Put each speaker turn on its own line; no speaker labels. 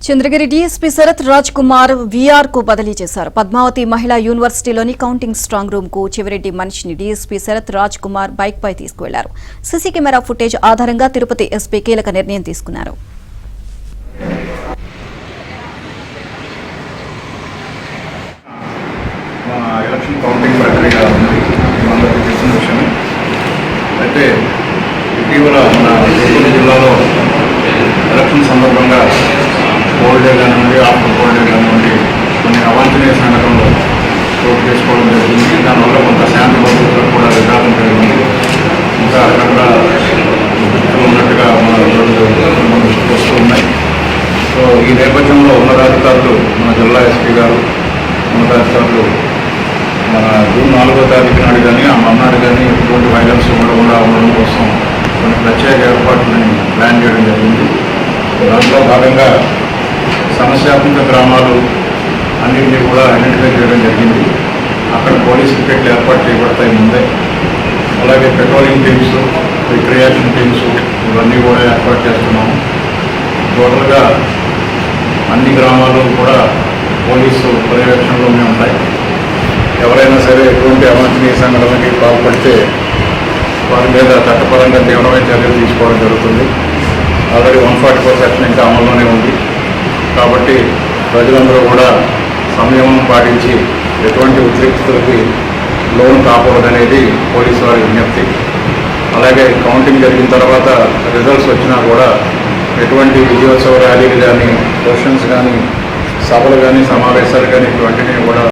Chandragiri DSP Sarath Raj Kumar we are కు బదిలీ చేశారు. పద్మావతి మహిళా యూనివర్సిటీలోని కౌంటింగ్ స్ట్రాంగ్ రూమ్ కు చివరెడ్డి మనిషిని డీఎస్పీ శరత్ రాజ్ కుమార్ బైక్ పై తీసుకువెళ్లారు. సీసీ కెమెరా ఫుటేజ్ ఆధారంగా తిరుపతి ఎస్పీ కీలక నిర్ణయం తీసుకున్నారు.
ఎలక్షన్ సందర్భంగా కోల్డ్ డే కానివ్వండి, ఆఫ్టర్ కోల్డ్ డే కానివ్వండి, కొన్ని అవాంఛనీయ సంఘటనలు చోటు చేసుకోవడం జరిగింది. దానివల్ల కొంత శాంతి భద్రతలు కూడా విధానం జరిగింది. ఇంకా అక్కడ ఉన్నట్టుగా మన వస్తూ ఉన్నాయి. సో ఈ నేపథ్యంలో ఉన్నతాధికారులు, మన జిల్లా ఎస్పీ గారు ఉన్నతాధికారులు మన జూన్ 4వ తారీఖు నాడు కానీ ఆ మర్నాడు కానీ ఎటువంటి వైలెన్స్ ఉండకుండా ఉండడం కోసం కొన్ని ప్రత్యేక ఏర్పాట్లని ప్లాన్ చేయడం జరిగింది. దాంట్లో భాగంగా సమస్యాత్మక గ్రామాలు అన్నింటినీ కూడా ఐడెంటిఫై చేయడం జరిగింది. అక్కడ పోలీస్ పికెట్లు ఏర్పాటు చేయబడతాయి ముందే. అలాగే పెట్రోలింగ్ టీమ్స్, రిక్రియేషన్ టీమ్స్ ఇవన్నీ కూడా ఏర్పాటు చేస్తున్నాము. టోటల్గా అన్ని గ్రామాలు కూడా పోలీసు పర్యవేక్షణలోనే ఉంటాయి. ఎవరైనా సరే ఎటువంటి అవాంఛనీయ సంఘటనకి పాల్పడితే వారి మీద చట్టపరంగా తీవ్రమైన చర్యలు తీసుకోవడం జరుగుతుంది. ఆల్రెడీ 144 సెక్షన్ ఇంకా అమల్లోనే ఉంది. కాబట్టి ప్రజలందరూ కూడా సంయమనం పాటించి ఎటువంటి ఉద్రిక్తతలకి లోను కాకూడదనేది పోలీసు వారి విజ్ఞప్తి. అలాగే కౌంటింగ్ జరిగిన తర్వాత రిజల్ట్స్ వచ్చినా కూడా ఎటువంటి విజయోత్సవ ర్యాలీలు కానీ, క్వశ్చన్స్ కానీ, సభలు కానీ, సమావేశాలు కానీ ఇటువంటివి కూడా